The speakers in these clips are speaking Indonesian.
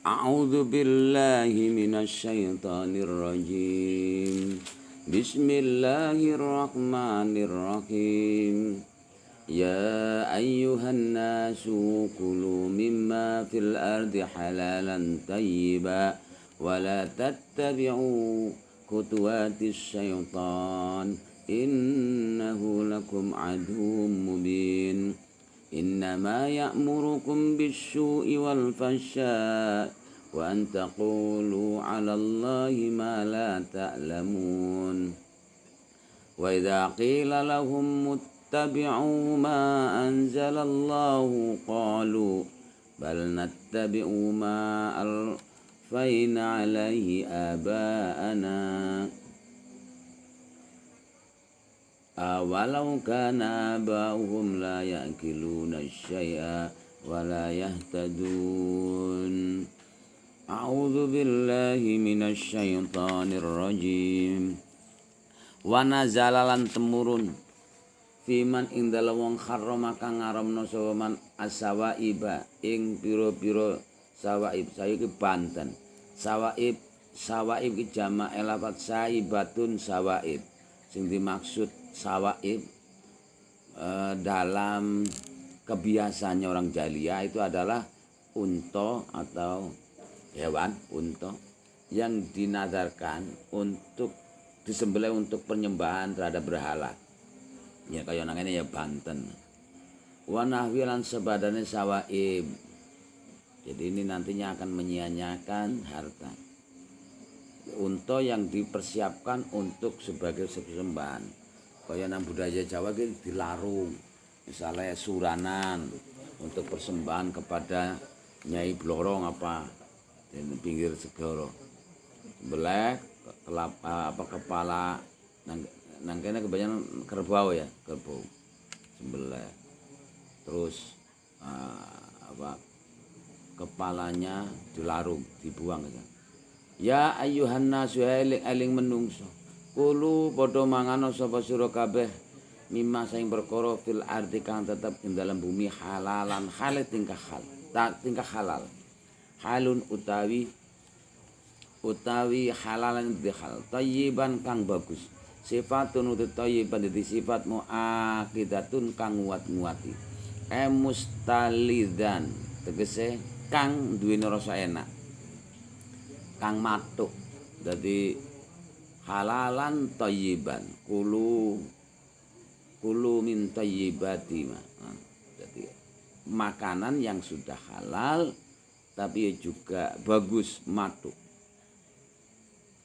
A'udzu billahi minasyaitonir rajim. Bismillahirrahmanirrahim. Ya ayyuhan nasu kulu mimma fil ardi halalan tayyiba wa la tattabi'u khutuwatis syaitan innahu lakum aduwwum mubin. Innama ya'murukum bisyu'i wal fahsya'i wa an taqulu 'ala Allahi ma la ta'lamun. Wa idza qila lahum muttabi'u ma anzalallahu qalu bal nattabi'u ma alfayna 'alaihi aba'ana. Walau kana ba'uhum la ya'kiluna syai'a wa la yahtadun. A'udzu billahi minasyaitonir rajim. Wa nazalalan temurun fiman ing dalem wong harrama kang ngaramna sapa man asawaiba ing pira-pira sawaib. Saiki Banten. Sawaib ki jamak lafat saibatun sawaib. Sing dimaksud sawaib dalam kebiasaannya orang Jalia itu adalah unta atau hewan unta yang dinadarkan untuk disembelih untuk penyembahan terhadap berhala. Ya kaya nang ngene ya Banten. Wa nahwi lan sebadane sawaib. Jadi ini nantinya akan menyia-nyiakan harta. Unta yang dipersiapkan untuk sebagai sesembahan. Kaya nang budaya Jawa iki dilarung. Misalnya suranan untuk persembahan kepada Nyai Blorong apa di pinggir segara. Belek kepala nang kene kebanyakan kerbau ya, kerbau. Sembelih. Terus kepalanya dilarung, dibuang gitu. Ya ayyuhan nasu eling menungso. Kulu padha mangan sapa sira kabeh mimma saing perkara fil ardi kang tetep ing dalam bumi halalan hale tingkah halal. Halun utawi halalan bihal thayyiban kang bagus. Sifatun uti thayyiban dadi sifat muakidatun kang nguat-nguati. Mustalidan tegese kang duweni rasa enak. Kang matuk. Dadi halalan thayyiban. Kulu min thayyibati. Jadi makanan yang sudah halal tapi juga bagus matuk.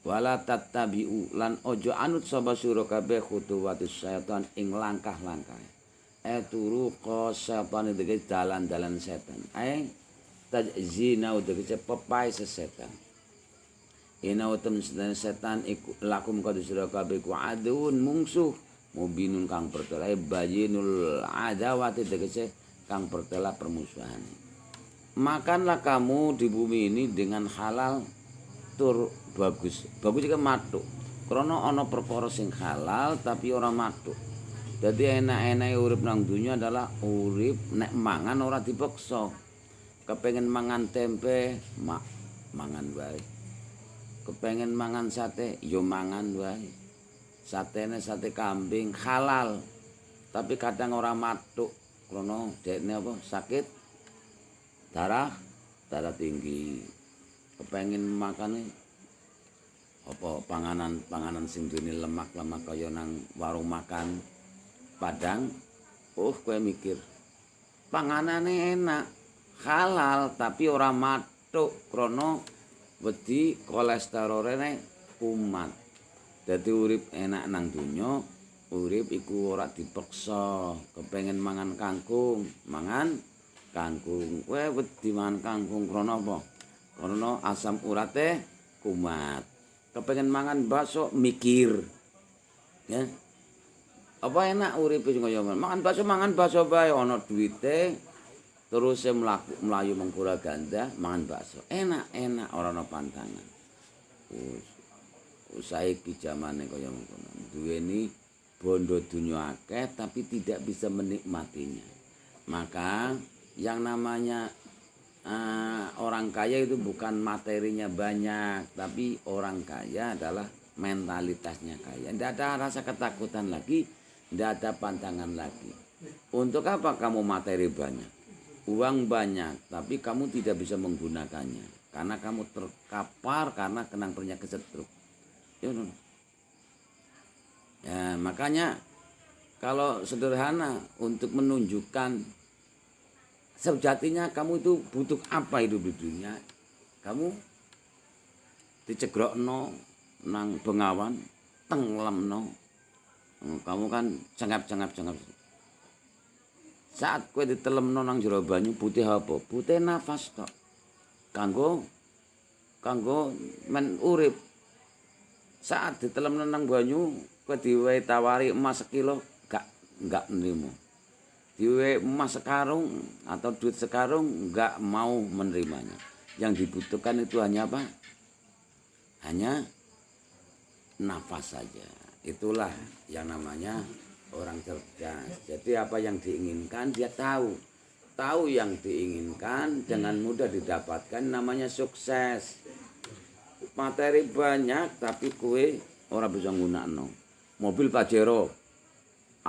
Wala tattabi'u lan ojo anut sapa sira kabeh khutuwatis syaitan ing langkah-langkah. Turuqa syaitan iki dalan-dalan setan. Tajzina tegese pepai sesetan. Ina utem setan iku lakum kadu sira kabeh ku adun mungsuh mubinun kang pertela bayinul adawati tegese kang pertela permusuhan. Makanlah kamu di bumi ini dengan halal tur bagus. Bagus iki matuk. Krana ana perkara sing halal tapi ora matuk. Dadi enak-enake urip nang donya adalah urip nek mangan ora dipaksa. Kepengen mangan tempe, mangan wae. Kepengen mangan sate, yo mangan wae. Satene sate kambing halal. Tapi kadang ora matuk krana dekne apa? Sakit darah tinggi. Kepengen makane apa panganan sing duweni lemak-lemak kaya nang warung makan Padang. Kowe mikir panganane enak, halal tapi ora matuk krana wedi kolesterolene kumat. Dadi urip enak nang donya, urip iku ora dipaksa. Kepengen mangan kangkung, mangan kangkung. Kowe wedi mangan kangkung krana apa? Krana asam urate kumat. Kepengen mangan bakso mikir. Ya. Apa enak urip sing kaya mangan bakso bae ana duwite. Terus melayu mengkura ganda mangan bakso. Enak ora ana pantangan. Saiki jamane kaya mengkono. Duweni bondo dunya akeh tapi tidak bisa menikmatinya. Maka yang namanya orang kaya itu bukan materinya banyak, tapi orang kaya adalah mentalitasnya kaya. Tidak ada rasa ketakutan lagi, tidak ada pantangan lagi. Untuk apa kamu materi banyak, uang banyak, tapi kamu tidak bisa menggunakannya karena kamu terkapar karena kena penyakit stroke. Ya, makanya kalau sederhana untuk menunjukkan sejatinya kamu itu butuh apa hidup di dunia, kamu dicegrokno nang bengawan tenggelamno, kamu kan cengap saat kowe ditelemno nang jero banyu putih apa? Putih nafas tok. Kanggo men urip. Saat ditelemno nang banyu kowe diwehi tawari emas sekilo enggak nrimo. Diwehi emas sekarung atau duit sekarung enggak mau menerimanya. Yang dibutuhkan itu hanya apa? Hanya nafas saja. Itulah yang namanya orang cerdas. Jadi apa yang diinginkan dia tahu. Tahu yang diinginkan dengan mudah didapatkan, namanya sukses. Materi banyak tapi kue orang bisa nggunakno. Mobil Pajero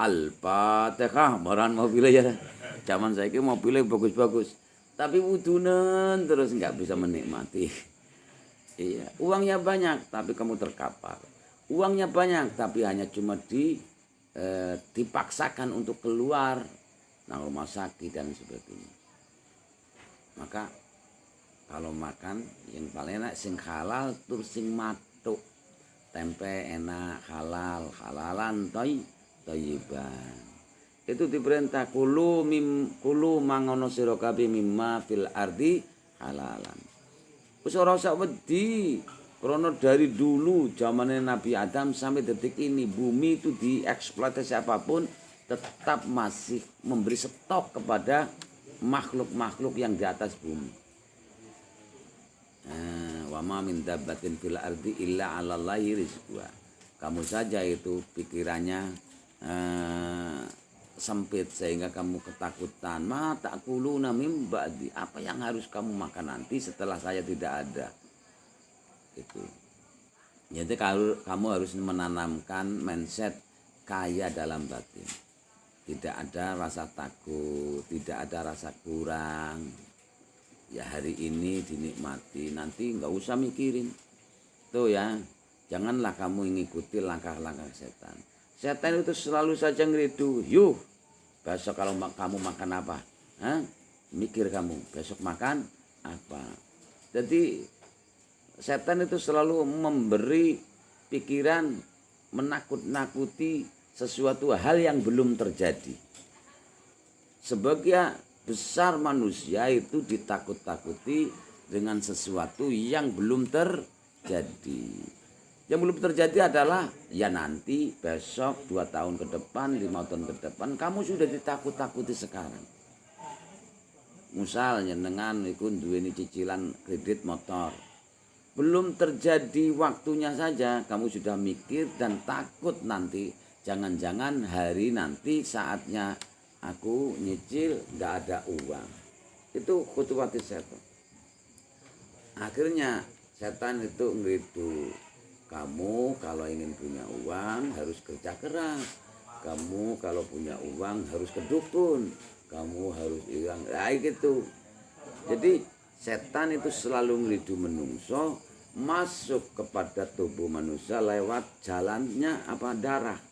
Al-Fatihah baran mobilnya ya. Zaman saiki mobilnya bagus-bagus. Tapi wudunen terus nggak bisa menikmati. Iya, uangnya banyak tapi kamu terkapar. Uangnya banyak tapi hanya cuma dipaksakan untuk keluar nang rumah sakit dan sebagainya. Maka kalau makan yang paling enak sing halal tur sing matuk. Tempe enak halal, halalan thayyiban. Itu diperintah kulu mangono sira kabeh mimma fil ardi halalan. Wis ora usah wedi. Karena dari dulu zamannya Nabi Adam sampai detik ini bumi itu dieksploitasi apapun tetap masih memberi stok kepada makhluk-makhluk yang di atas bumi. Wa ma min dabbatin fil ardi illa 'alallahi rizquha. Kamu saja itu pikirannya sempit sehingga kamu ketakutan. Ma ta'kuluna mim ba'di. Apa yang harus kamu makan nanti setelah saya tidak ada? Itu. Jadi kamu harus menanamkan mindset kaya dalam batin. Tidak ada rasa takut, tidak ada rasa kurang. Ya hari ini dinikmati, nanti nggak usah mikirin. Tuh ya, janganlah kamu mengikuti langkah-langkah setan. Setan itu selalu saja ngeridu, yuh, besok kalau kamu makan apa? Hah? Mikir kamu, besok makan apa? Jadi setan itu selalu memberi pikiran menakut-nakuti sesuatu hal yang belum terjadi. Sebagian besar manusia itu ditakut-takuti dengan sesuatu yang belum terjadi. Yang belum terjadi adalah ya nanti, besok, 2 tahun ke depan, 5 tahun ke depan, kamu sudah ditakut-takuti sekarang. Misalnya dengan ikut duweni cicilan kredit motor. Belum terjadi waktunya saja kamu sudah mikir dan takut nanti jangan-jangan hari nanti saatnya aku nyicil nggak ada uang. Itu khutuwati setan. Akhirnya setan itu ngeridu, kamu kalau ingin punya uang harus kerja keras. Kamu kalau punya uang harus ke dukun. Kamu harus hilang, gitu. Jadi setan itu selalu ngeridu menungso masuk kepada tubuh manusia lewat jalannya darah.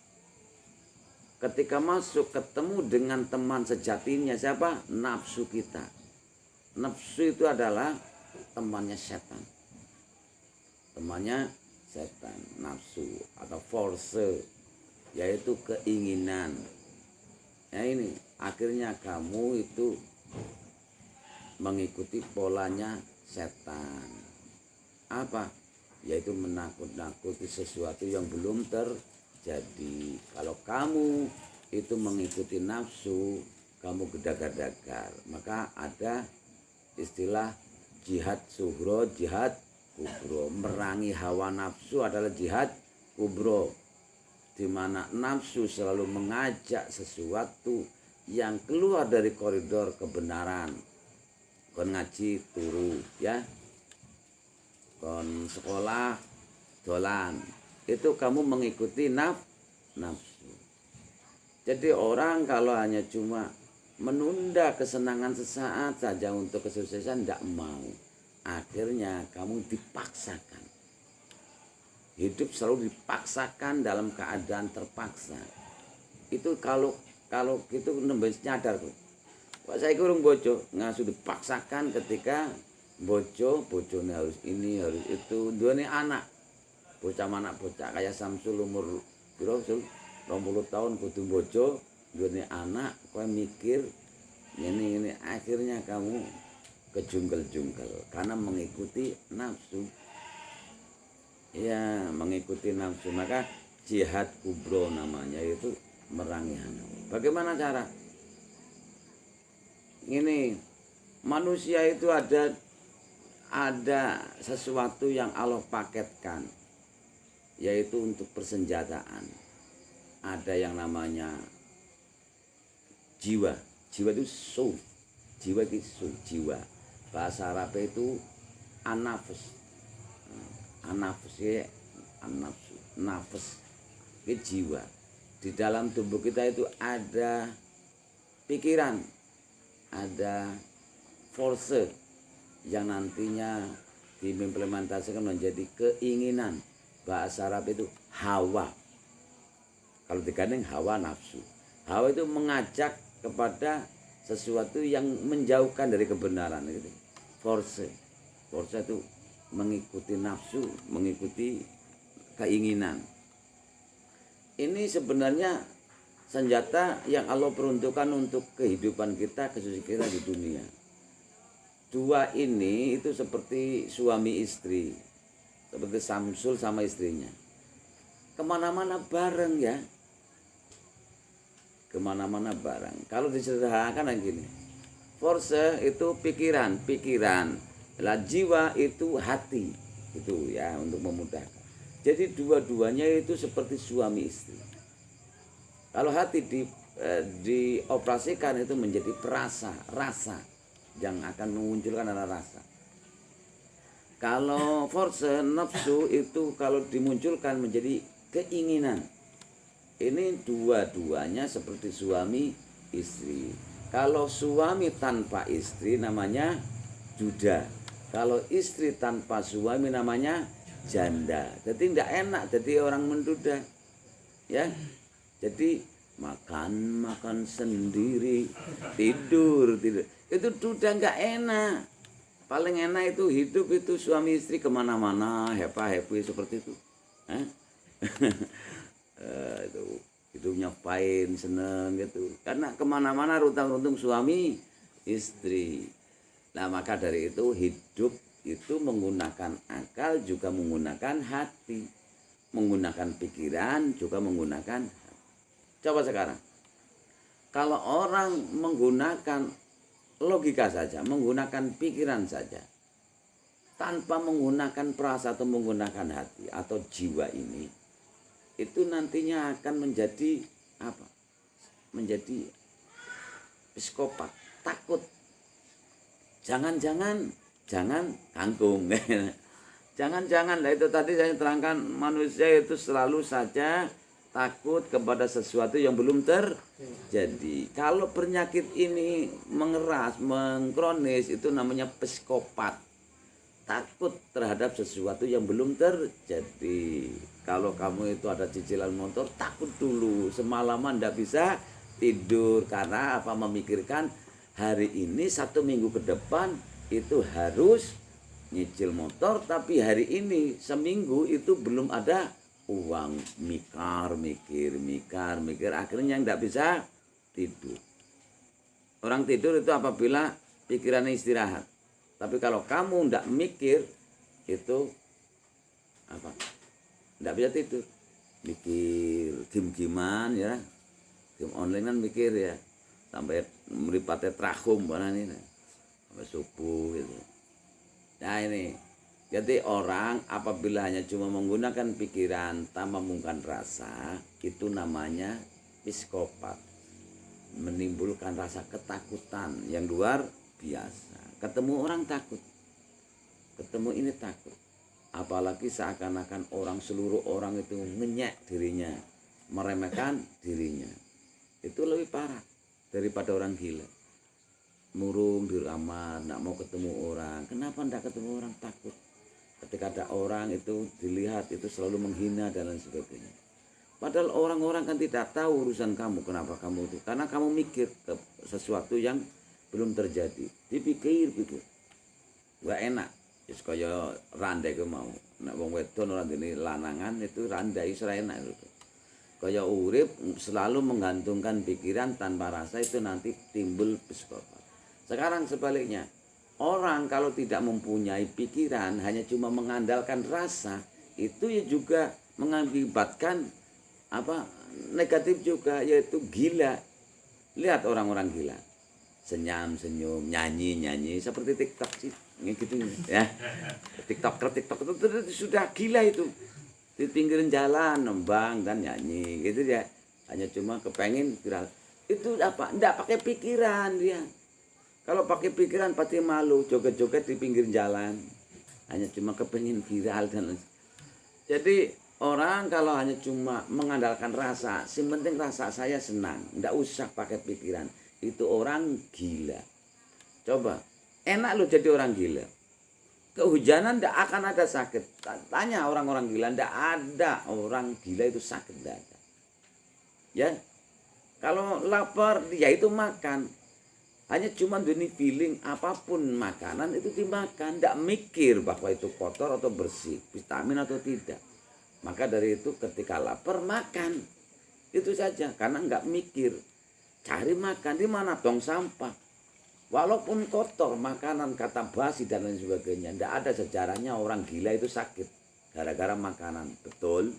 Ketika masuk ketemu dengan teman sejatinya siapa? Nafsu kita. Nafsu itu adalah temannya setan. Temannya setan, nafsu atau force, yaitu keinginan. Ya ini akhirnya kamu itu mengikuti polanya setan. Apa? Yaitu menakut-nakuti sesuatu yang belum terjadi. Kalau kamu itu mengikuti nafsu, kamu gedagar-dagar. Maka ada istilah jihad sughra, jihad kubro. Merangi hawa nafsu adalah jihad kubro. Di mana nafsu selalu mengajak sesuatu yang keluar dari koridor kebenaran, kon ngaji turu ya, kon sekolah dolan, itu kamu mengikuti nafsu. Jadi orang kalau hanya cuma menunda kesenangan sesaat saja untuk kesuksesan tidak mau, akhirnya kamu dipaksakan. Hidup selalu dipaksakan dalam keadaan terpaksa. Itu kalau gitu nembus nyadar tuh. Pak saya kurang bojo ngasuh dipaksakan ketika bojone harus ini harus itu, duane anak bocah kayak Samsul umur piro 20 tahun kudu bojo duane anak, kowe mikir ini akhirnya kamu kejungkel-jungkel karena mengikuti nafsu. Ya, mengikuti nafsu, maka jihad kubro namanya, itu merangi hawa. Bagaimana cara? Ini manusia itu ada sesuatu yang Allah paketkan, yaitu untuk persenjataan. Ada yang namanya jiwa. Jiwa itu soul. Jiwa itu soul, jiwa. Bahasa Arab itu anafus. Anafus ya, nafas. Itu jiwa. Di dalam tubuh kita itu ada pikiran, ada force yang nantinya diimplementasikan menjadi keinginan. Bahasa Arab itu hawa. Kalau digandeng hawa nafsu. Hawa itu mengajak kepada sesuatu yang menjauhkan dari kebenaran gitu. Force itu mengikuti nafsu, mengikuti keinginan. Ini sebenarnya senjata yang Allah peruntukkan untuk kehidupan kita, kesuksesan kita di dunia. Dua ini itu seperti suami istri, seperti Samsul sama istrinya. Kemana-mana bareng ya, kemana-mana bareng. Kalau disederhanakan gini, force itu pikiran, lah jiwa itu hati, itu ya untuk memudahkan. Jadi dua-duanya itu seperti suami istri. Kalau hati dioperasikan itu menjadi rasa yang akan memunculkan rasa. Kalau force nafsu itu kalau dimunculkan menjadi keinginan. Ini dua-duanya seperti suami istri. Kalau suami tanpa istri namanya duda. Kalau istri tanpa suami namanya janda. Jadi tidak enak jadi orang menduda. Ya. Jadi makan sendiri, tidur. Itu duda nggak enak. Paling enak itu hidup itu suami istri kemana-mana, happy seperti itu. Itu hidupnya fine, seneng gitu. Karena kemana-mana runtang-runtung suami istri. Nah maka dari itu hidup itu menggunakan akal juga menggunakan hati, menggunakan pikiran juga menggunakan hati. Coba sekarang, kalau orang menggunakan logika saja, menggunakan pikiran saja, tanpa menggunakan perasaan atau menggunakan hati atau jiwa ini, itu nantinya akan menjadi apa? Menjadi psikopat, takut. Jangan kangkung. Jangan lah, itu tadi saya terangkan, manusia itu selalu saja takut kepada sesuatu yang belum terjadi. Kalau penyakit ini mengeras, mengkronis, itu namanya psikopat. Takut terhadap sesuatu yang belum terjadi. Kalau kamu itu ada cicilan motor, takut dulu. Semalaman tidak bisa tidur. Karena apa? Memikirkan hari ini 1 minggu ke depan itu harus nyicil motor. Tapi hari ini seminggu itu belum ada uang. Mikir. Akhirnya tidak bisa tidur. Orang tidur itu apabila pikirannya istirahat. Tapi kalau kamu tidak mikir, itu apa? Tidak bisa tidur. Mikir game-gamean ya. Game online kan mikir ya. Sampai meripatnya trahum mana ini. Sampai subuh gitu. Nah ini. Jadi orang apabila hanya cuma menggunakan pikiran tanpa menggunakan rasa, itu namanya psikopat. Menimbulkan rasa ketakutan yang luar biasa. Ketemu orang takut. Ketemu ini takut. Apalagi seakan-akan seluruh orang itu ngenyek dirinya, meremehkan dirinya. Itu lebih parah daripada orang gila. Murung di kamar, nggak mau ketemu orang. Kenapa nggak ketemu orang? Takut. Ketika ada orang itu dilihat itu selalu menghina dan lain sebagainya. Padahal orang-orang kan tidak tahu urusan kamu. Kenapa kamu itu? Karena kamu mikir ke sesuatu yang belum terjadi. Dipikir-pikir. Gak enak. Wis kaya randai ku mau. Nek wong wedon ora ndene lanangan itu randai ora enak itu. Kaya urip selalu menggantungkan pikiran tanpa rasa itu nanti timbul psikopat. Sekarang sebaliknya, orang kalau tidak mempunyai pikiran hanya cuma mengandalkan rasa, itu ya juga mengakibatkan negatif juga, yaitu gila. Lihat orang-orang gila. Senyum, nyanyi seperti TikTok sih. Gitu ya. TikTok itu sudah gila itu. Di pinggir jalan nembang dan nyanyi gitu ya. Hanya cuma kepengen viral. Itu apa? Enggak pakai pikiran dia. Kalau pakai pikiran pasti malu joget-joget di pinggir jalan. Hanya cuma kepengen viral dan jadi orang kalau hanya cuma mengandalkan rasa, yang penting rasa saya senang, enggak usah pakai pikiran. Itu orang gila. Coba enak lo jadi orang gila. Kehujanan tidak akan ada sakit. Tanya orang-orang gila, tidak ada orang gila itu sakit, tidak ada. Ya, kalau lapar, ya itu makan. Hanya cuma dunia feeling apapun makanan itu dimakan, tidak mikir bahwa itu kotor atau bersih, vitamin atau tidak. Maka dari itu ketika lapar makan, itu saja. Karena nggak mikir, cari makan di mana tong sampah. Walaupun kotor makanan, kata basi dan lain sebagainya, tidak ada sejarahnya orang gila itu sakit gara-gara makanan. Betul?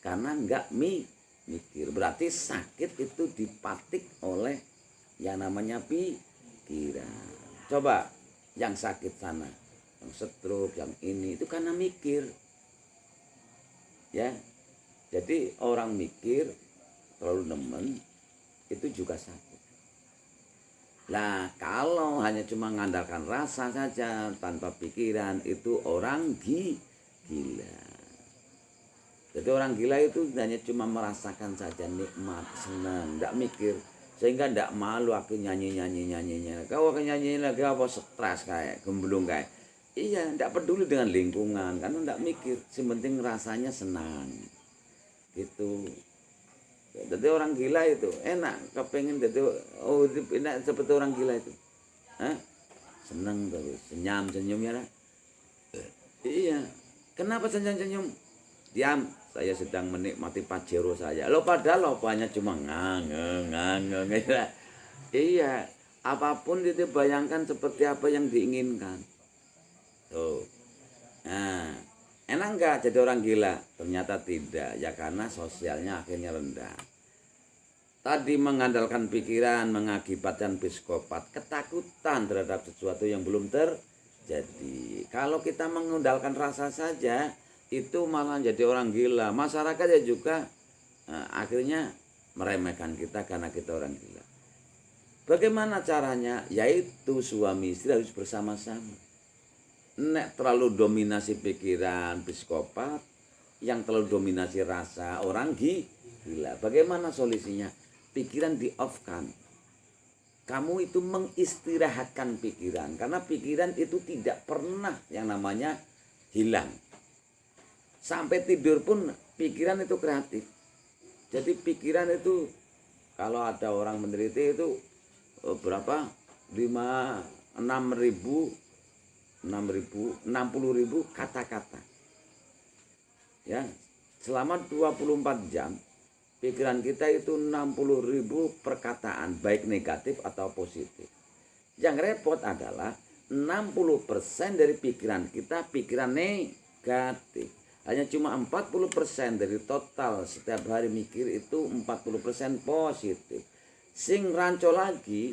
Karena nggak mikir. Berarti sakit itu dipatik oleh yang namanya pikiran. Coba yang sakit sana, yang stroke, yang ini itu karena mikir. Ya, jadi orang mikir terlalu nemen itu juga sakit. Nah, kalau hanya cuma mengandalkan rasa saja tanpa pikiran itu orang gila. Jadi orang gila itu hanya cuma merasakan saja nikmat, senang, tidak mikir. Sehingga tidak malu aku nyanyi. Kau akan nyanyi lagi apa stres kayak gemblung kayak. Iya, tidak peduli dengan lingkungan karena tidak mikir. Yang penting rasanya senang. Gitu. Jadi orang gila itu enak, kepengen jadi enak seperti orang gila itu. Senang terus, senyum ya. Iya. Kenapa senyum? Diam, saya sedang menikmati pajero saya. Lo padahal hanya cuma ngang. Iya, apapun itu bayangkan seperti apa yang diinginkan. Tuh. Nah, enak enggak jadi orang gila? Ternyata tidak, ya karena sosialnya akhirnya rendah. Tadi mengandalkan pikiran mengakibatkan psikopat, ketakutan terhadap sesuatu yang belum terjadi. Kalau kita mengandalkan rasa saja, itu malah jadi orang gila. Masyarakat ya juga akhirnya meremehkan kita karena kita orang gila. Bagaimana caranya? Yaitu suami istri harus bersama-sama. Nek terlalu dominasi pikiran psikopat, yang terlalu dominasi rasa orang gila. Bagaimana solusinya? Pikiran di off kan. Kamu itu mengistirahatkan pikiran, karena pikiran itu tidak pernah yang namanya hilang. Sampai tidur pun pikiran itu kreatif. Jadi pikiran itu kalau ada orang menderita itu berapa? 60.000 kata-kata. Ya, selama 24 jam pikiran kita itu 60.000 perkataan, baik negatif atau positif. Yang repot adalah 60% dari pikiran kita pikiran negatif. Hanya cuma 40% dari total setiap hari mikir itu 40% positif. Sing ranco lagi,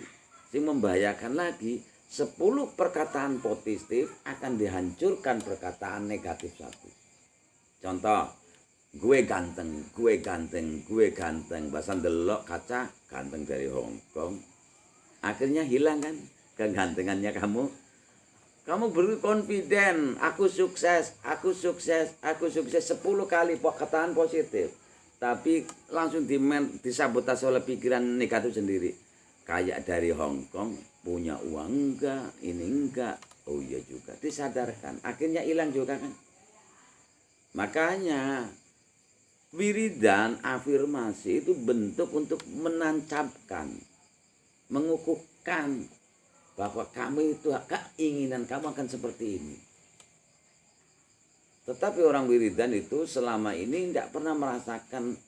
sing membahayakan lagi, 10 perkataan positif akan dihancurkan perkataan negatif satu. Contoh, gue ganteng. Bahasa delok kaca, ganteng dari Hong Kong. Akhirnya hilang kan? kegantengannya kamu. Kamu beri confident, aku sukses, aku sukses, aku sukses 10 kali perkataan positif. Tapi langsung disabotase oleh pikiran negatif sendiri. Kayak dari Hong Kong, punya uang enggak, ini enggak. Oh iya juga, disadarkan. Akhirnya hilang juga kan. Makanya wiridan afirmasi itu bentuk untuk menancapkan, mengukuhkan bahwa kamu itu keinginan kamu akan seperti ini. Tetapi orang wiridan itu selama ini tidak pernah merasakan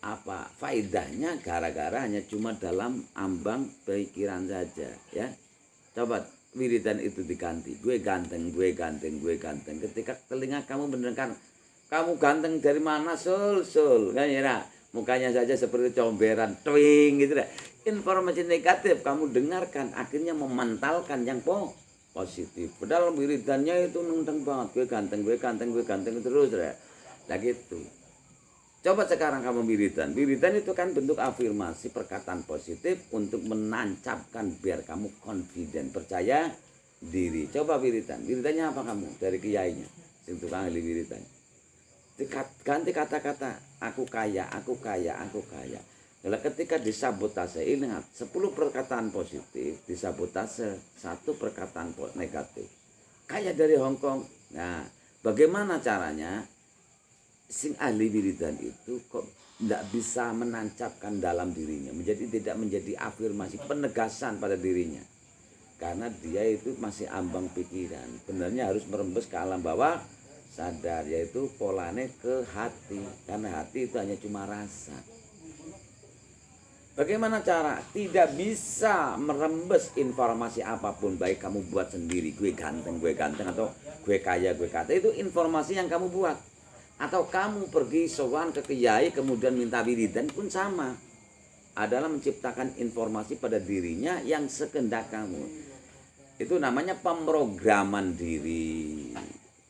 apa faedahnya, gara-gara hanya cuma dalam ambang pikiran saja, ya. Coba wiridan itu diganti, gue ganteng, gue ganteng, gue ganteng. Ketika telinga kamu mendengar kamu ganteng dari mana, sul kan ya, mukanya saja seperti comberan, twing gitu deh. Informasi negatif kamu dengarkan, akhirnya memantalkan yang positif. Padahal wiridannya itu nentang banget, gue ganteng, gue ganteng, gue ganteng terus deh. Nah gitu. Coba sekarang kamu wiridan. Wiridan itu kan bentuk afirmasi, perkataan positif untuk menancapkan biar kamu confident, percaya diri. Coba wiridan. Wiridannya apa kamu dari kiainya? Sing tukang ahli wiridan. Ganti kata-kata, aku kaya, aku kaya, aku kaya. Kalau ketika disabotase, ingat 10 perkataan positif, disabotase 1 perkataan negatif. Kaya dari Hong Kong. Nah, bagaimana caranya? Sing ahli wiridan itu kok tidak bisa menancapkan dalam dirinya, tidak menjadi afirmasi, penegasan pada dirinya. Karena dia itu masih ambang pikiran. Benarnya harus merembes ke alam bawah sadar, yaitu polanya ke hati, karena hati itu hanya cuma rasa. Bagaimana cara? Tidak bisa merembes informasi apapun, baik kamu buat sendiri, gue ganteng atau gue kaya, gue kata, itu informasi yang kamu buat. Atau kamu pergi sowan ke kiai kemudian minta wiridan pun sama, adalah menciptakan informasi pada dirinya yang sekehendak kamu. Itu namanya pemrograman diri.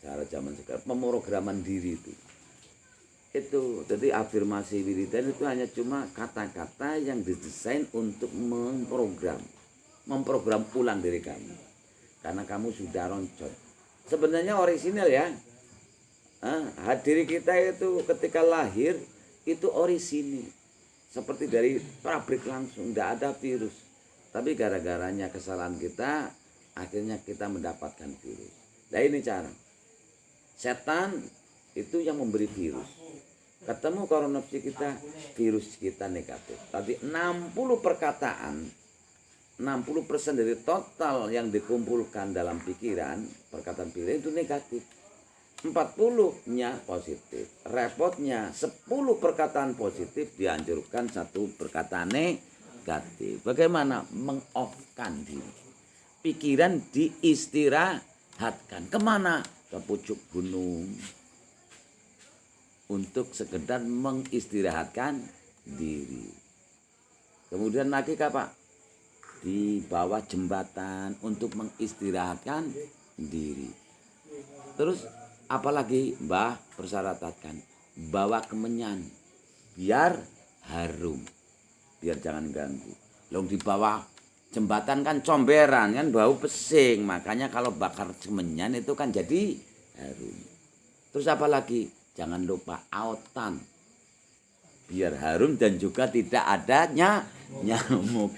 Cara zaman sekarang pemrograman diri itu jadi afirmasi wiridan itu hanya cuma kata-kata yang didesain untuk memprogram ulang diri kamu, karena kamu sudah roncot. Sebenarnya orisinal ya, diri kita itu ketika lahir itu orisinil, seperti dari pabrik langsung, tidak ada virus. Tapi gara-garanya kesalahan kita, akhirnya kita mendapatkan virus. Nah ini cara. Setan itu yang memberi virus. Ketemu koronapsi kita, virus kita negatif. Tadi 60 perkataan, 60% dari total yang dikumpulkan dalam pikiran, perkataan pikiran itu negatif. 40-nya positif. Repotnya 10 perkataan positif dianjurkan 1 perkataan negatif. Bagaimana meng-off-kan diri? Pikiran diistirahatkan. Kemana? Ke pucuk gunung untuk sekedar mengistirahatkan diri. Kemudian lagi apa? Di bawah jembatan untuk mengistirahatkan diri. Terus apalagi Mbah persyaratkan, bawa kemenyan biar harum, biar jangan ganggu. Long di bawah jembatan kan comberan kan, bau pesing, makanya kalau bakar kemenyan itu kan jadi harum. Terus apa lagi? Jangan lupa autan, biar harum dan juga tidak ada nyamuk.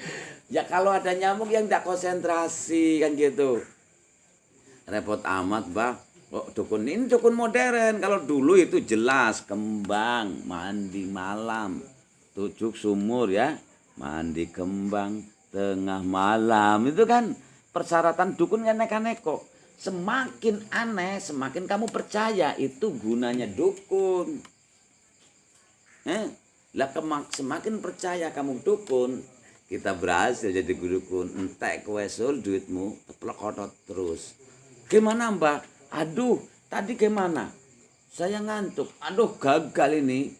Ya kalau ada nyamuk yang tidak konsentrasi kan gitu. Repot amat Mbah. Oh, dukun ini dukun modern. Kalau dulu itu jelas kembang, mandi malam, tujuk sumur ya, mandi kembang tengah malam, itu kan persyaratan dukun kan aneh-aneh kok. Semakin aneh, semakin kamu percaya itu gunanya dukun. Semakin percaya kamu dukun, kita berhasil jadi dukun. Entek kowe sul duitmu teplok terus. Gimana Mbak? Aduh, tadi gimana? Saya ngantuk. Aduh, gagal ini.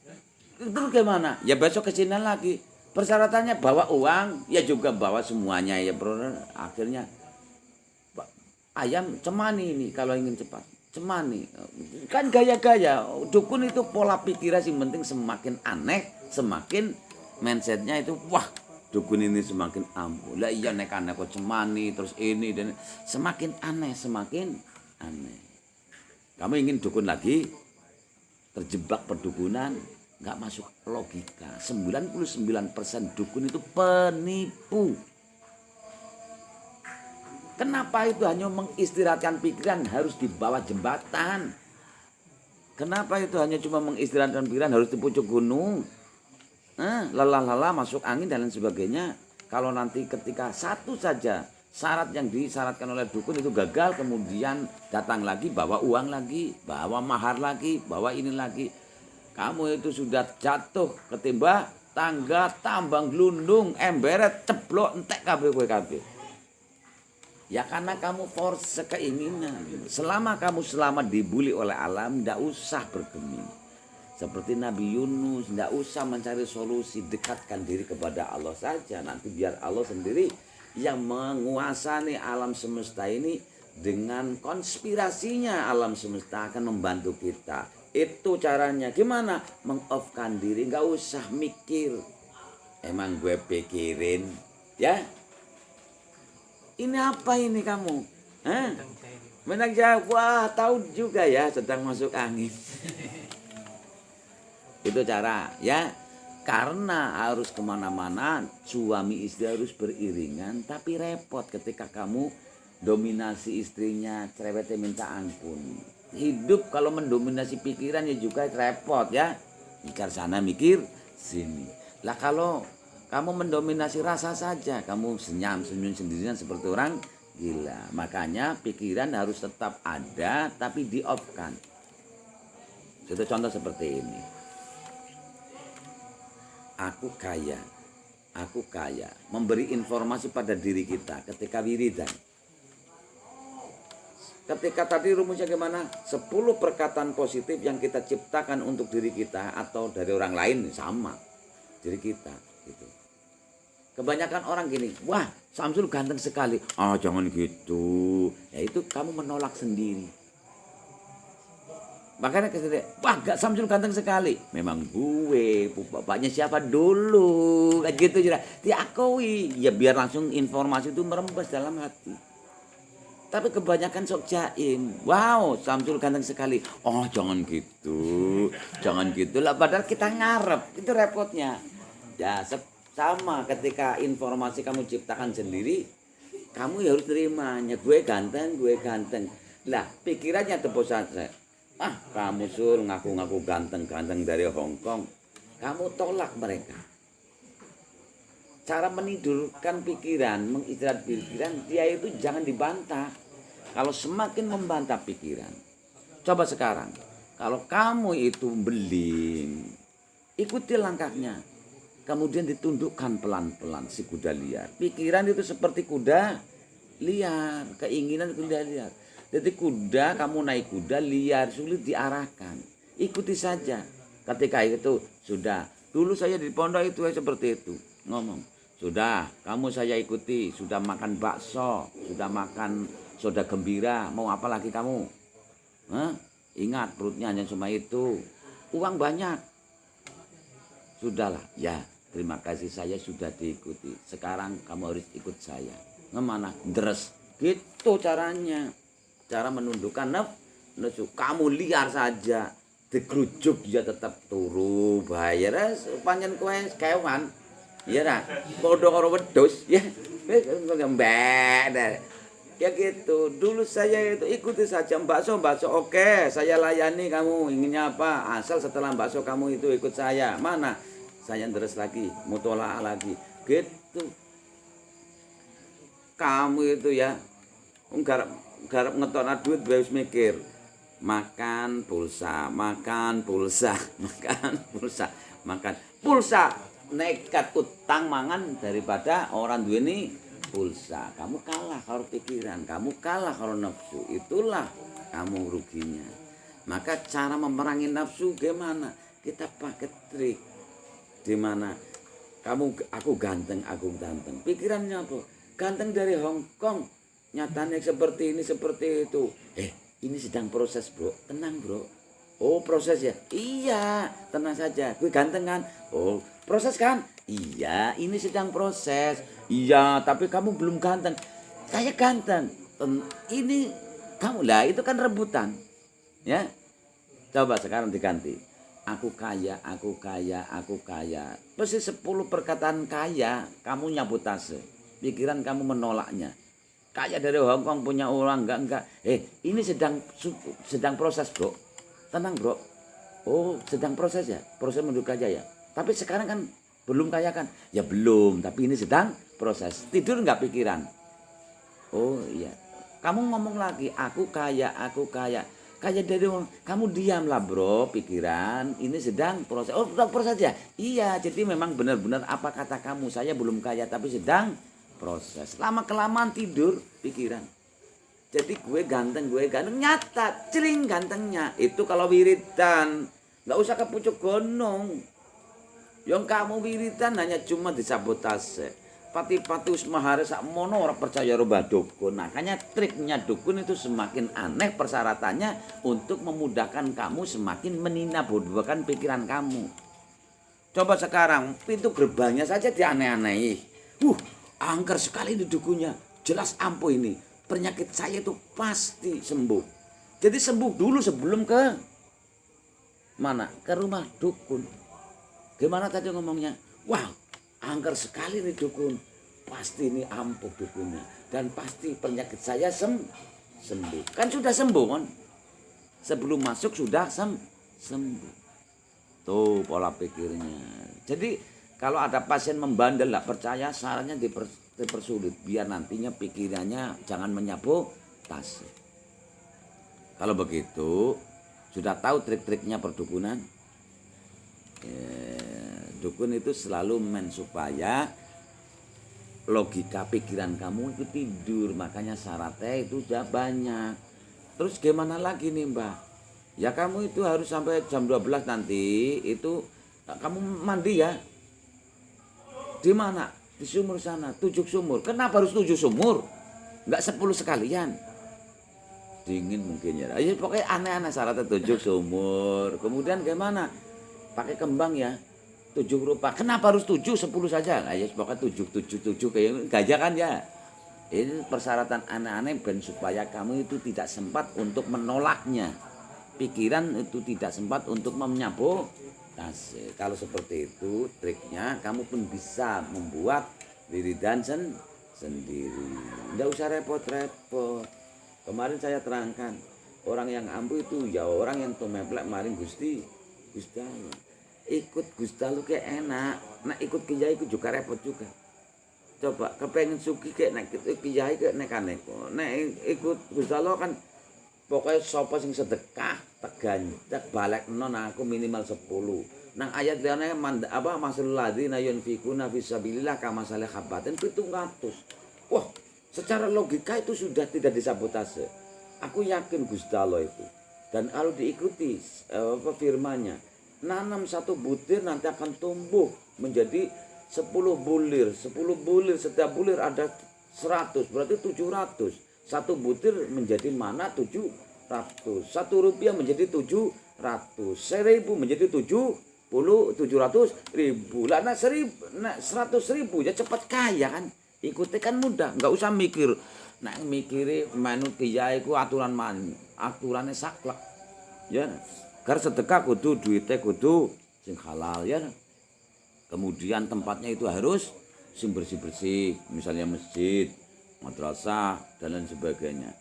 Terus gimana? Ya besok kesini lagi. Persyaratannya bawa uang, ya juga bawa semuanya ya bro. Akhirnya ayam cemani ini kalau ingin cepat. Cemani. Kan gaya-gaya. Dukun itu pola pikiran sih, penting semakin aneh, semakin mindsetnya itu wah, dukun ini semakin ampuh. Lah iya nek aneh kok cemani terus ini dan semakin aneh. Kamu ingin dukun lagi? Terjebak perdukunan, nggak masuk logika. 99% dukun itu penipu. Kenapa itu hanya mengistirahatkan pikiran harus di bawah jembatan? Kenapa itu hanya cuma mengistirahatkan pikiran harus di pucuk gunung? Lelah-lelah masuk angin dan lain sebagainya. Kalau nanti ketika satu saja syarat yang disyaratkan oleh dukun itu gagal, kemudian datang lagi, bawa uang lagi, bawa mahar lagi, bawa ini lagi. Kamu itu sudah jatuh ketimba tangga, tambang glundung, emberet, ceblok, entek kabeh. Ya karena kamu force keinginan. Selama kamu selamat dibuli oleh alam, tidak usah bergeming. Seperti Nabi Yunus, tidak usah mencari solusi, dekatkan diri kepada Allah saja. Nanti biar Allah sendiri yang menguasai alam semesta ini, dengan konspirasinya alam semesta akan membantu kita. Itu caranya. Gimana? Meng-off-kan diri, nggak usah mikir. Emang gue pikirin, ya? Ini apa ini kamu? Menang jawab, wah tahu juga ya sedang masuk angin. Itu cara ya. Karena harus kemana-mana, suami istri harus beriringan. Tapi repot ketika kamu dominasi istrinya, cerewetnya minta ampun. Hidup kalau mendominasi pikiran ya juga repot ya. Mikir sana mikir sini. Lah kalau kamu mendominasi rasa saja, kamu senyum sendirian seperti orang gila. Makanya pikiran harus tetap ada tapi di-off-kan. Itu contoh seperti ini. Aku kaya. Memberi informasi pada diri kita ketika wiridan. Ketika tadi rumusnya gimana? 10 perkataan positif yang kita ciptakan untuk diri kita atau dari orang lain sama. Diri kita gitu. Kebanyakan orang gini, wah Samsul ganteng sekali. Jangan gitu. Ya itu kamu menolak sendiri. Makanya kesini, wah gak Samsul ganteng sekali. Memang gue, bapaknya siapa dulu. Kayak gitu juga. Diakui. Ya biar langsung informasi itu merembes dalam hati. Tapi kebanyakan sok jaim. Wow Samsul ganteng sekali. Jangan gitu. Jangan gitu lah. Padahal kita ngarep. Itu repotnya. Ya sama ketika informasi kamu ciptakan sendiri, kamu ya harus terimanya. Gue ganteng. Lah pikirannya tepus saja. Kamu sur ngaku-ngaku ganteng dari Hong Kong. Kamu tolak mereka. Cara menidurkan pikiran, mengistirahat pikiran, dia itu jangan dibantah. Kalau semakin membantah pikiran. Coba sekarang, kalau kamu itu beling, ikuti langkahnya. Kemudian ditundukkan pelan-pelan si kuda liar. Pikiran itu seperti kuda liar. Keinginan kuda liar. Jadi kuda, kamu naik kuda liar, sulit diarahkan. Ikuti saja. Ketika itu sudah. Dulu saya di pondok itu seperti itu. Ngomong. Sudah, kamu saya ikuti. Sudah makan bakso. Sudah makan soda gembira. Mau apa lagi kamu? Ingat perutnya hanya cuma itu. Uang banyak. Sudahlah, ya. Terima kasih saya sudah diikuti. Sekarang kamu harus ikut saya. Kemana? Deres. Gitu caranya. Cara menundukkan nafsu. Kamu liar saja. Digerujuk dia tetap turu. Bayar. Panjang kowe kewan. Iya lah. Bodoh karo wedhus. Ya. Mbak. Ya gitu. Dulu saya itu ikuti saja. Bakso. Oke. Saya layani kamu. Inginnya apa? Asal setelah bakso kamu itu ikut saya. Mana? Saya deres lagi, mutola'ah lagi. Gitu. Kamu itu ya, garap ngetokna duit wis mikir. Makan pulsa. Nekat utang mangan daripada orang duweni pulsa. Kamu kalah kalau pikiran, kamu kalah kalau nafsu. Itulah kamu ruginya. Maka cara memerangi nafsu gimana? Kita pakai trik. Di mana aku ganteng. Pikirannya apa? Ganteng dari Hong Kong. Nyatanya seperti ini, seperti itu. Ini sedang proses, bro. Tenang, bro. Oh, proses ya? Iya, tenang saja. Gue ganteng kan? Oh, proses kan? Iya, ini sedang proses. Iya, tapi kamu belum ganteng. Saya ganteng. Ini kamu lah, itu kan rebutan. Ya. Coba sekarang diganti. Aku kaya, aku kaya, aku kaya. Pasti 10 perkataan kaya, kamu nyabotase. Pikiran kamu menolaknya. Kaya dari Hongkong punya orang enggak. Ini sedang proses, Bro. Tenang, Bro. Oh, sedang proses ya. Proses menuju kaya ya. Tapi sekarang kan belum kaya kan? Ya belum, tapi ini sedang proses. Tidur enggak pikiran? Oh iya. Kamu ngomong lagi, aku kaya, aku kaya. Kaya dari orang, kamu diamlah bro, pikiran. Ini sedang proses. Oh, sedang proses ya? Iya, jadi memang benar-benar apa kata kamu. Saya belum kaya, tapi sedang proses. Lama-kelamaan tidur, pikiran. Jadi gue ganteng, nyata, cering gantengnya. Itu kalau wiridan, nggak usah ke pucuk gunung. Yang kamu wiridan hanya cuma disabotase. Pati-pati usmahare sak mono ora percaya roba dukun. Makanya triknya dukun itu semakin aneh persyaratannya untuk memudahkan kamu semakin meninabodohkan pikiran kamu. Coba sekarang pintu gerbangnya saja dianeh-anehi. Angker sekali di dukunnya. Jelas ampuh ini. Penyakit saya itu pasti sembuh. Jadi sembuh dulu sebelum ke mana? Ke rumah dukun. Gimana tadi ngomongnya? Wow, angker sekali nih dukun. Pasti ini ampuh dukunnya. Dan pasti penyakit saya sembuh. Kan sudah sembuh kan? Sebelum masuk sudah sembuh. Tuh pola pikirnya. Jadi kalau ada pasien membandel gak percaya, sarannya dipersulit. Biar nantinya pikirannya jangan menyabotase. Kalau begitu, sudah tahu trik-triknya perdukunan? Dukun itu selalu supaya logika pikiran kamu itu tidur, makanya syaratnya itu udah banyak. Terus gimana lagi nih Mbak? Ya kamu itu harus sampai jam 12 nanti itu kamu mandi ya. Di mana? Di sumur sana, 7 sumur. Kenapa harus 7 sumur? Enggak 10 sekalian. Dingin mungkin ya. Ya pokoknya aneh-aneh syaratnya 7 sumur. Kemudian gimana? Pakai kembang ya. 7 rupa. Kenapa harus 7? 10 saja. Nah, ya pokoknya 7 kayak gajah kan ya. Ini persyaratan aneh-aneh dan supaya kamu itu tidak sempat untuk menolaknya. Pikiran itu tidak sempat untuk menyabotase. Kalau seperti itu triknya kamu pun bisa membuat wiridan sendiri. Tidak usah repot-repot. Kemarin saya terangkan. Orang yang ampuh itu ya orang yang tumeplek maring Gusti Allah. Ikut Gusti Allah kayak enak. Nah ikut kiai itu juga repot juga. Coba kepengen suki kayak nek kiai kayak nek neko. Nek ikut Gusti Allah kan pokoknya sapa sing sedekah tegan tak balekno aku minimal 10. Nang ayat liyane masalul ladzina yunfikuna fisabilillah kama salih habatin 700. Wah, secara logika itu sudah tidak disabotase. Aku yakin Gusti Allah itu. Dan kalau diikuti firman-Nya, nanam 1 butir nanti akan tumbuh menjadi 10 bulir. 10 bulir, setiap bulir ada 100, berarti 700. 1 butir menjadi mana 700. 1 rupiah menjadi 700. 1000 menjadi 700 ribu. Lah 100 ribu ya cepat kaya kan. Ikuti kan mudah, nggak usah mikir. Nek mikire manut kiai ku aturane saklek. Ya. Karena sedekah kudu duitnya kudu sing halal ya. Kemudian tempatnya itu harus sing bersih-bersih, misalnya masjid, madrasah dan lain sebagainya.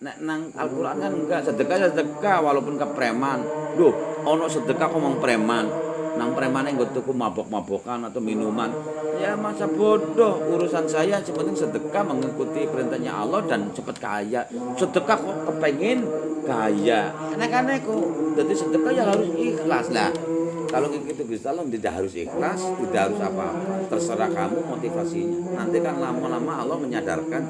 Nek nang Al-Qur'an kan enggak sedekah walaupun ke preman. Loh, ono sedekah ngomong preman. Nang premane nggo tuku mabok-mabokan atau minuman. Ya masa bodoh, urusan saya sepenting sedekah mengikuti perintahnya Allah dan cepat kaya. Sedekah kok kepengin kaya. Aneh-aneh kok. Jadi sedekah ya harus ikhlas lah. Kalau gitu Gusti Allah tidak harus ikhlas, tidak harus apa-apa. Terserah kamu motivasinya. Nanti kan lama-lama Allah menyadarkan.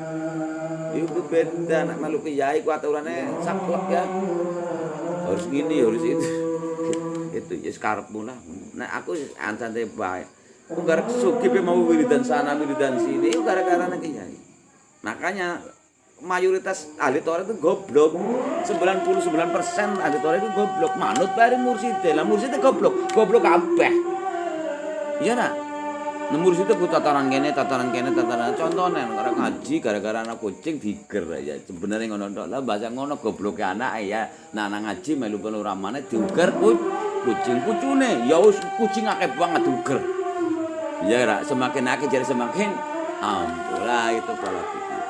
Itu beda nak malu kiai ku aturannya saklek ya. Harus gini, harus itu. Itu ya sekarepmu lah. Nah aku santai bae. Aku gara sugih mau wiridan sana wiridan sini itu gara-gara nek kiai. Makanya mayoritas ahli Torah itu goblok. 99% ahli Torah itu goblok. Manut bareng mursyid. Lah mursyid goblok. Goblok kabeh. Iya nak? Nomor situ ku tataran kene, contohnya orang ngaji gara-gara anak kucing diger ya. Sebenarnya ngono tok. Lah bahasa ngono gobloke anak ya. Nah nang ngaji melu penuramane diuger kucing pucune. Ya wis kucing akeh banget diuger. Ya ra semakin akeh jadi semakin ampun itu pola pikir.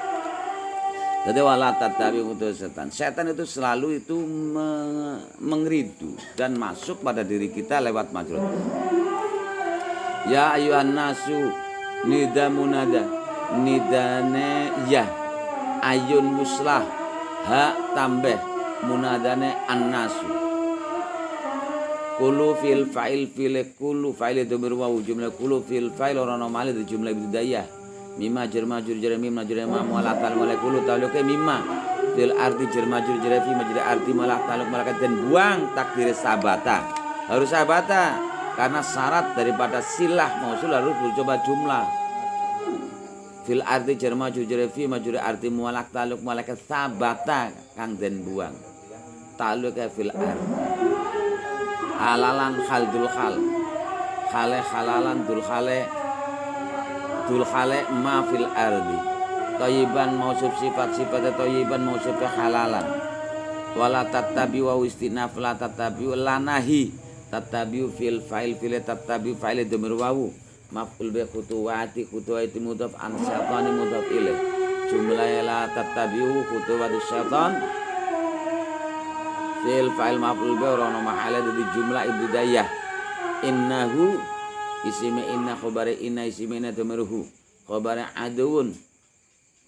Jadi wala tatabi utus setan. Setan itu selalu itu mengeridu dan masuk pada diri kita lewat majrur. Ya ayuhan nasu nida munada nidane ya ayun muslah ha tambah munadane annasu kulu fil fa'il fil kulu fa'il dhamir wa jumlah kulu fil fa'il ora ono male di jumlah bidayah mimma jar majrur jar mim majrur ma mualatal malakulu taluke mimma fil arti jar majrur jar fi majrur arti malak taluk malakat dan buang takdir sabata harus sabata. Karena syarat daripada silah mausul harus bercoba jumlah. Fil arti jar majrur jar fi majrur arti mualak taluk malakat sabata kang den buang. Taluk fil arti. Halalan khal dul khal. Khale halalan dul khale ma fil ardi. Thayyiban mausuf sifat thayyiban mausuf halalan. Wala tatabi wa istinaf la tatabi lanahi. Tatabiu fil fa'il fil tatabiu fa'il dhamir wawu maf'ul bi khutuwati mudhaf an syaitani mudhaf ilaih jumlah la tatabiu khutuwati syaitan fil fa'il maf'ul bi ora ono mahale di jumlah ibtidayah innahu isime inna khabari inna isime inna dhamiruhu khabari adun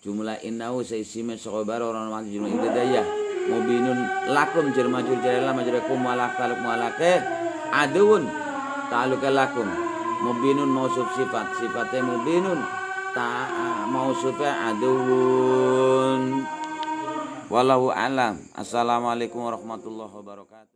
jumlah innahu isime khabar ora ono jumlah ibtidayah mubinun lakum jar majrur jar la majrukum walak taluk walake adun ta'alluq lakum mubinun mausuf sifatnya mubinun mausufnya adun wallahu alam. Assalamualaikum warahmatullahi wabarakatuh.